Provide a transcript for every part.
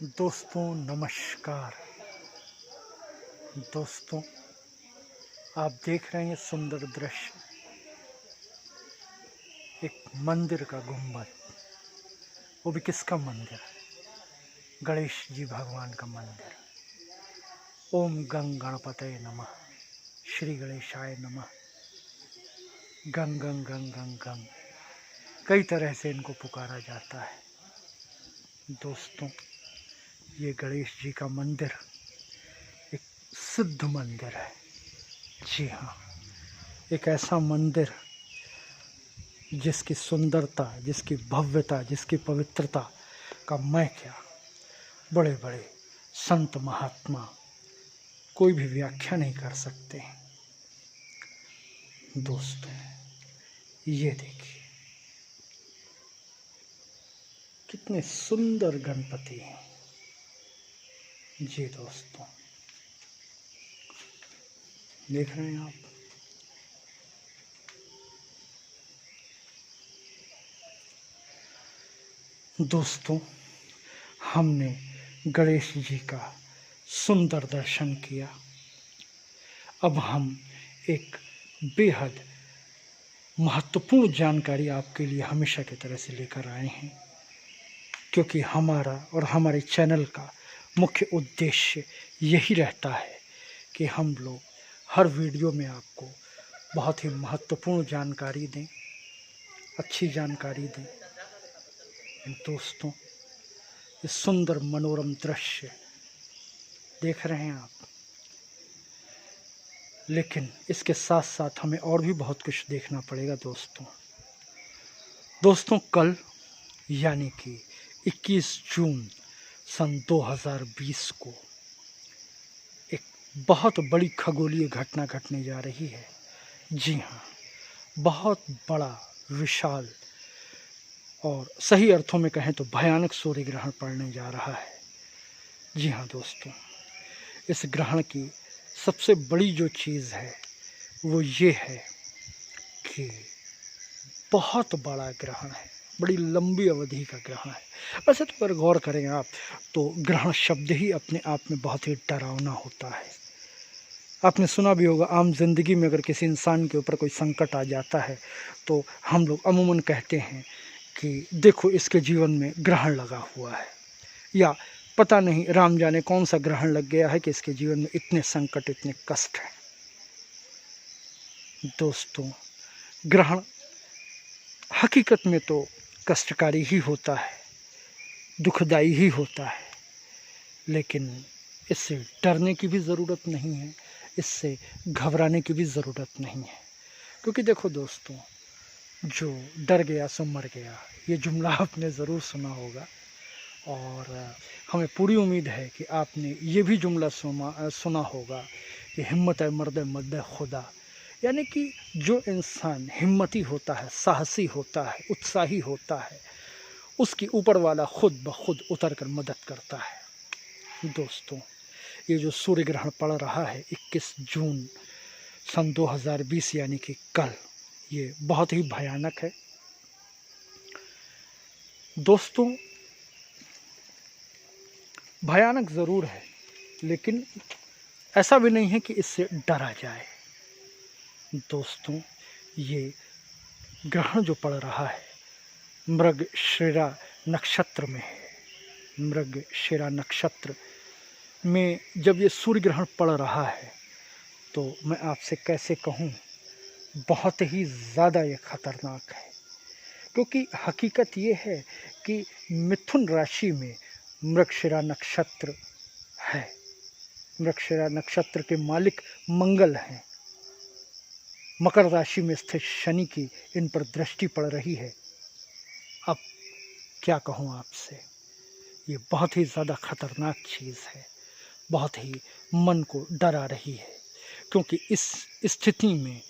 दोस्तों नमस्कार। दोस्तों आप देख रहे हैं सुंदर दृश्य, एक मंदिर का गुंबद। वो भी किसका मंदिर? गणेश जी भगवान का मंदिर। ओम गंग गणपतये नमः, श्री गणेशाय नमः। गंग गंग गंग गंग गंग, कई तरह से इनको पुकारा जाता है। दोस्तों ये गणेश जी का मंदिर एक सिद्ध मंदिर है। जी हाँ, एक ऐसा मंदिर जिसकी सुंदरता, जिसकी भव्यता, जिसकी पवित्रता का मैं क्या, बड़े बड़े संत महात्मा कोई भी व्याख्या नहीं कर सकते। दोस्तों ये देखिए कितने सुंदर गणपति हैं। जी दोस्तों देख रहे हैं आप। दोस्तों हमने गणेश जी का सुंदर दर्शन किया। अब हम एक बेहद महत्वपूर्ण जानकारी आपके लिए हमेशा की तरह से लेकर आए हैं, क्योंकि हमारा और हमारे चैनल का मुख्य उद्देश्य यही रहता है कि हम लोग हर वीडियो में आपको बहुत ही महत्वपूर्ण जानकारी दें, अच्छी जानकारी दें। दोस्तों ये सुंदर मनोरम दृश्य देख रहे हैं आप, लेकिन इसके साथ साथ हमें और भी बहुत कुछ देखना पड़ेगा। दोस्तों कल यानी कि 21 जून सन 2020 को एक बहुत बड़ी खगोलीय घटना घटने जा रही है। जी हाँ, बहुत बड़ा, विशाल और सही अर्थों में कहें तो भयानक सूर्य ग्रहण पड़ने जा रहा है। जी हाँ दोस्तों, इस ग्रहण की सबसे बड़ी जो चीज़ है वो ये है कि बहुत बड़ा ग्रहण है, बड़ी लंबी अवधि का ग्रहण है। वैसे तो अगर गौर करें आप तो ग्रहण शब्द ही अपने आप में बहुत ही डरावना होता है। आपने सुना भी होगा, आम जिंदगी में अगर किसी इंसान के ऊपर कोई संकट आ जाता है तो हम लोग अमूमन कहते हैं कि देखो इसके जीवन में ग्रहण लगा हुआ है, या पता नहीं राम जाने कौन सा ग्रहण लग गया है कि इसके जीवन में इतने संकट, इतने कष्ट हैं। दोस्तों ग्रहण हकीकत में तो कष्टकारी ही होता है, दुखदाई ही होता है, लेकिन इससे डरने की भी ज़रूरत नहीं है, इससे घबराने की भी ज़रूरत नहीं है। क्योंकि देखो दोस्तों, जो डर गया सो मर गया, ये जुमला आपने ज़रूर सुना होगा, और हमें पूरी उम्मीद है कि आपने ये भी जुमला सुना होगा कि हिम्मत है मर्द मद्द खुदा। यानी कि जो इंसान हिम्मती होता है, साहसी होता है, उत्साही होता है, उसकी ऊपर वाला खुद ब खुद उतर कर मदद करता है। दोस्तों ये जो सूर्य ग्रहण पड़ रहा है 21 जून सन 2020 यानी कि कल, ये बहुत ही भयानक है। दोस्तों भयानक ज़रूर है, लेकिन ऐसा भी नहीं है कि इससे डरा जाए। दोस्तों ये ग्रहण जो पड़ रहा है मृगशिरा नक्षत्र में है। मृगशिरा नक्षत्र में जब ये सूर्य ग्रहण पड़ रहा है तो मैं आपसे कैसे कहूँ, बहुत ही ज़्यादा ये खतरनाक है। क्योंकि हकीकत ये है कि मिथुन राशि में मृगशिरा नक्षत्र है। मृगशिरा नक्षत्र के मालिक मंगल हैं। मकर राशि में स्थित शनि की इन पर दृष्टि पड़ रही है। अब क्या कहूँ आपसे, ये बहुत ही ज़्यादा खतरनाक चीज़ है, बहुत ही मन को डरा रही है। क्योंकि इस स्थिति में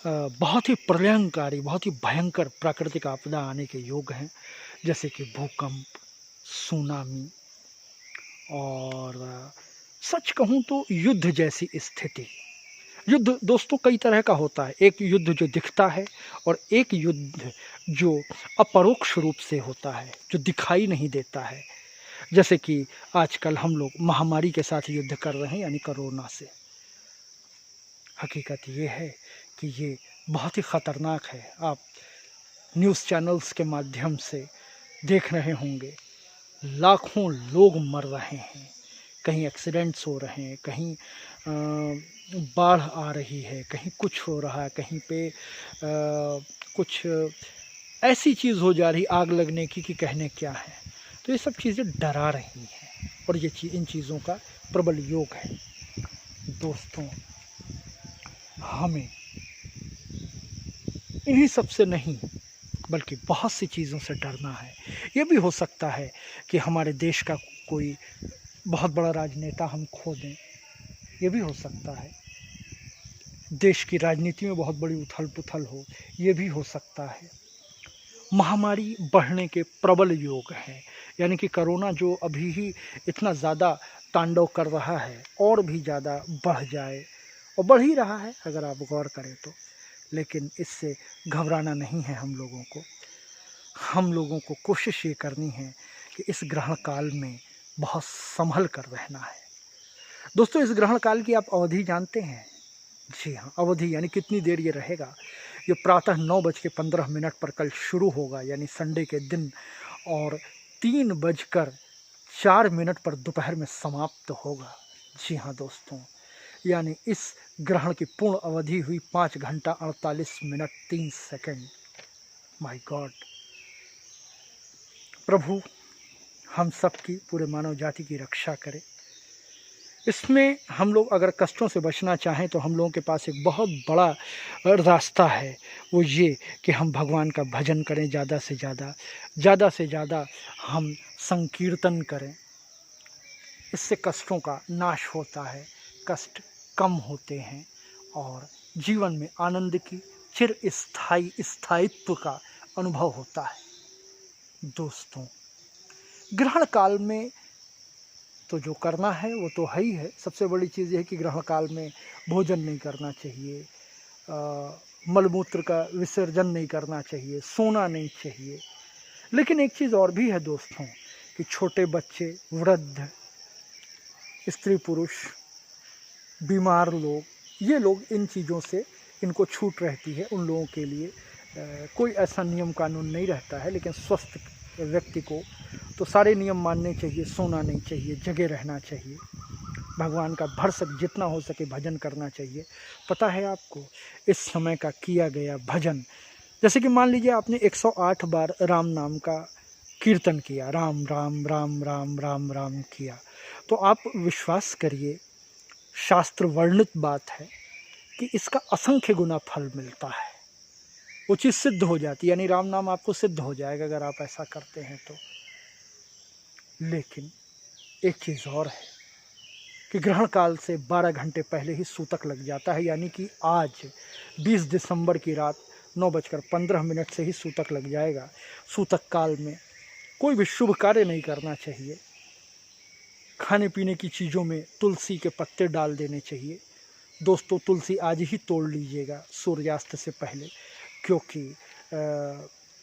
बहुत ही प्रलयंकारी, बहुत ही भयंकर प्राकृतिक आपदा आने के योग हैं, जैसे कि भूकंप, सुनामी, और सच कहूँ तो युद्ध जैसी स्थिति। युद्ध दोस्तों कई तरह का होता है, एक युद्ध जो दिखता है और एक युद्ध जो अपरोक्ष रूप से होता है, जो दिखाई नहीं देता है। जैसे कि आजकल हम लोग महामारी के साथ युद्ध कर रहे हैं, यानी कोरोना से। हकीकत ये है कि ये बहुत ही ख़तरनाक है। आप न्यूज़ चैनल्स के माध्यम से देख रहे होंगे, लाखों लोग मर रहे हैं, कहीं एक्सीडेंट्स हो रहे हैं, कहीं बाढ़ आ रही है, कहीं कुछ हो रहा है, कहीं पे कुछ ऐसी चीज़ हो जा रही आग लगने की कि कहने क्या है। तो ये सब चीज़ें डरा रही हैं और ये इन चीज़ों का प्रबल योग है। दोस्तों, हमें इन्हीं सब से नहीं बल्कि बहुत सी चीज़ों से डरना है। ये भी हो सकता है कि हमारे देश का कोई बहुत बड़ा राजनेता हम खो दें, ये भी हो सकता है। देश की राजनीति में बहुत बड़ी उथल-पुथल हो, ये भी हो सकता है। महामारी बढ़ने के प्रबल योग हैं, यानी कि कोरोना जो अभी ही इतना ज़्यादा तांडव कर रहा है और भी ज़्यादा बढ़ जाए, और बढ़ ही रहा है अगर आप गौर करें तो। लेकिन इससे घबराना नहीं है हम लोगों को। हम लोगों को कोशिश ये करनी है कि इस ग्रहण काल में बहुत संभल कर रहना है। दोस्तों, इस ग्रहण काल की आप अवधि जानते हैं? जी हाँ, अवधि यानी कितनी देर ये रहेगा। ये प्रातः 9:15 पर कल शुरू होगा, यानी संडे के दिन, और 3:04 पर दोपहर में समाप्त होगा। जी हाँ दोस्तों, यानी इस ग्रहण की पूर्ण अवधि हुई 5 घंटा 48 मिनट 3 सेकंड। My god! प्रभु हम सब की, पूरे मानव जाति की रक्षा करे। इसमें हम लोग अगर कष्टों से बचना चाहें तो हम लोगों के पास एक बहुत बड़ा रास्ता है। वो ये कि हम भगवान का भजन करें ज़्यादा से ज़्यादा हम संकीर्तन करें। इससे कष्टों का नाश होता है, कष्ट कम होते हैं और जीवन में आनंद की स्थायित्व का अनुभव होता है। दोस्तों, ग्रहण काल में तो जो करना है वो तो है ही है। सबसे बड़ी चीज़ ये है कि ग्रहण काल में भोजन नहीं करना चाहिए, मलमूत्र का विसर्जन नहीं करना चाहिए, सोना नहीं चाहिए। लेकिन एक चीज़ और भी है दोस्तों, कि छोटे बच्चे, वृद्ध, स्त्री पुरुष, बीमार लोग, ये लोग इन चीज़ों से इनको छूट रहती है। उन लोगों के लिए कोई ऐसा नियम कानून नहीं रहता है। लेकिन स्वस्थ व्यक्ति को तो सारे नियम मानने चाहिए, सोना नहीं चाहिए, जगे रहना चाहिए, भगवान का भरसक जितना हो सके भजन करना चाहिए। पता है आपको, इस समय का किया गया भजन, जैसे कि मान लीजिए आपने 108 बार राम नाम का कीर्तन किया, राम राम राम राम राम राम किया, तो आप विश्वास करिए, शास्त्र वर्णित बात है कि इसका असंख्य गुना फल मिलता है। वो चीज़ सिद्ध हो जाती है, यानी राम नाम आपको सिद्ध हो जाएगा अगर आप ऐसा करते हैं तो। लेकिन एक चीज़ और है कि ग्रहण काल से 12 घंटे पहले ही सूतक लग जाता है, यानी कि आज 20 दिसंबर की रात 9:15 से ही सूतक लग जाएगा। सूतक काल में कोई भी शुभ कार्य नहीं करना चाहिए। खाने पीने की चीज़ों में तुलसी के पत्ते डाल देने चाहिए। दोस्तों, तुलसी आज ही तोड़ लीजिएगा सूर्यास्त से पहले, क्योंकि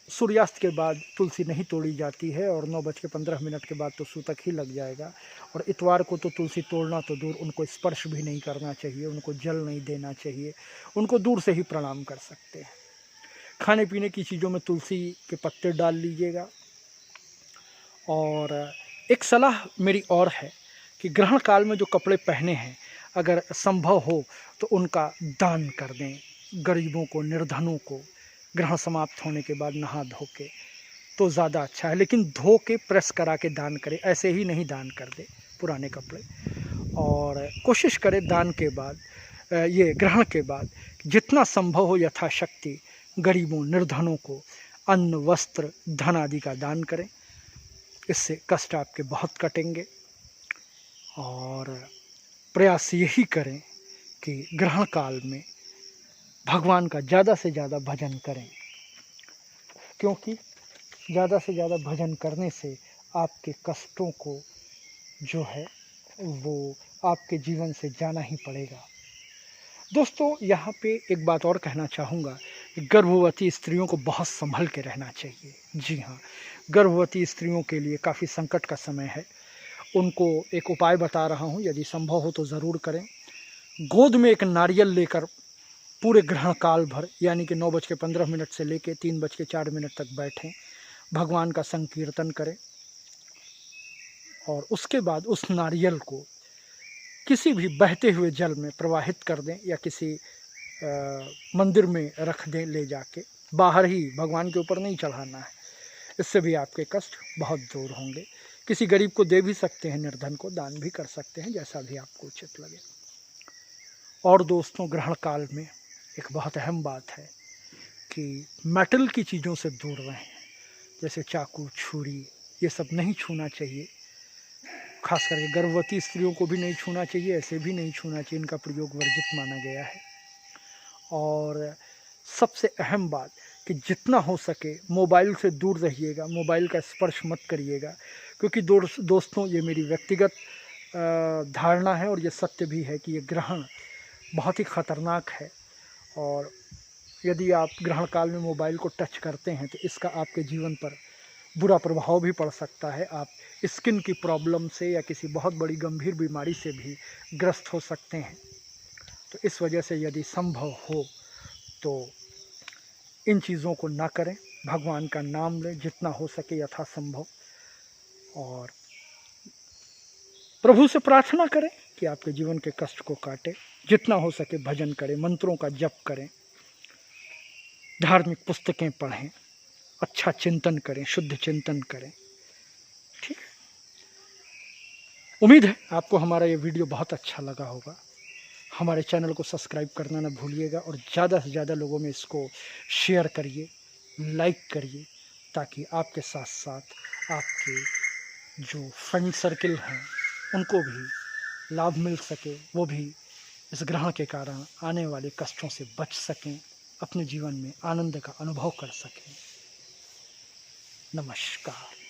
सूर्यास्त के बाद तुलसी नहीं तोड़ी जाती है और 9:15 के बाद तो सूतक ही लग जाएगा। और इतवार को तो तुलसी तोड़ना तो दूर, उनको स्पर्श भी नहीं करना चाहिए, उनको जल नहीं देना चाहिए, उनको दूर से ही प्रणाम कर सकते हैं। खाने पीने की चीज़ों में तुलसी के पत्ते डाल लीजिएगा। और एक सलाह मेरी और है कि ग्रहण काल में जो कपड़े पहने हैं, अगर संभव हो तो उनका दान कर दें गरीबों को, निर्धनों को। ग्रहण समाप्त होने के बाद नहा धो के तो ज़्यादा अच्छा है, लेकिन धो के प्रेस करा के दान करें, ऐसे ही नहीं दान कर दे पुराने कपड़े। और कोशिश करें दान के बाद, ये ग्रहण के बाद जितना संभव हो यथाशक्ति गरीबों, निर्धनों को अन्न, वस्त्र, धन आदि का दान करें। इससे कष्ट आपके बहुत कटेंगे। और प्रयास यही करें कि ग्रहण काल में भगवान का ज़्यादा से ज़्यादा भजन करें, क्योंकि ज़्यादा से ज़्यादा भजन करने से आपके कष्टों को जो है वो आपके जीवन से जाना ही पड़ेगा। दोस्तों, यहाँ पे एक बात और कहना चाहूँगा गर्भवती स्त्रियों को बहुत संभल के रहना चाहिए। जी हाँ, गर्भवती स्त्रियों के लिए काफ़ी संकट का समय है। उनको एक उपाय बता रहा हूँ, यदि संभव हो तो ज़रूर करें। गोद में एक नारियल लेकर पूरे ग्रहण काल भर, यानी कि 9:15 से लेकर 3:04 तक बैठें, भगवान का संकीर्तन करें और उसके बाद उस नारियल को किसी भी बहते हुए जल में प्रवाहित कर दें या किसी मंदिर में रख दें ले जाके, बाहर ही, भगवान के ऊपर नहीं चढ़ाना है। इससे भी आपके कष्ट बहुत दूर होंगे। किसी गरीब को दे भी सकते हैं, निर्धन को दान भी कर सकते हैं, जैसा भी आपको उचित लगे। और दोस्तों, ग्रहण काल में एक बहुत अहम बात है कि मेटल की चीज़ों से दूर रहें, जैसे चाकू, छुरी, ये सब नहीं छूना चाहिए। खास करके गर्भवती स्त्रियों को भी नहीं छूना चाहिए, ऐसे भी नहीं छूना चाहिए, इनका प्रयोग वर्जित माना गया है। और सबसे अहम बात कि जितना हो सके मोबाइल से दूर रहिएगा, मोबाइल का स्पर्श मत करिएगा, क्योंकि दोस्तों ये मेरी व्यक्तिगत धारणा है और ये सत्य भी है कि ये ग्रहण बहुत ही ख़तरनाक है। और यदि आप ग्रहण काल में मोबाइल को टच करते हैं तो इसका आपके जीवन पर बुरा प्रभाव भी पड़ सकता है। आप स्किन की प्रॉब्लम से या किसी बहुत बड़ी गंभीर बीमारी से भी ग्रस्त हो सकते हैं। तो इस वजह से यदि संभव हो तो इन चीज़ों को ना करें, भगवान का नाम लें जितना हो सके यथासंभव, और प्रभु से प्रार्थना करें कि आपके जीवन के कष्ट को काटे। जितना हो सके भजन करें, मंत्रों का जप करें, धार्मिक पुस्तकें पढ़ें, अच्छा चिंतन करें, शुद्ध चिंतन करें। ठीक है, उम्मीद है आपको हमारा ये वीडियो बहुत अच्छा लगा होगा। हमारे चैनल को सब्सक्राइब करना ना भूलिएगा और ज़्यादा से ज़्यादा लोगों में इसको शेयर करिए, लाइक करिए, ताकि आपके साथ साथ आपके जो फ्रेंड सर्किल हैं उनको भी लाभ मिल सके, वो भी इस ग्रहण के कारण आने वाले कष्टों से बच सकें, अपने जीवन में आनंद का अनुभव कर सकें। नमस्कार।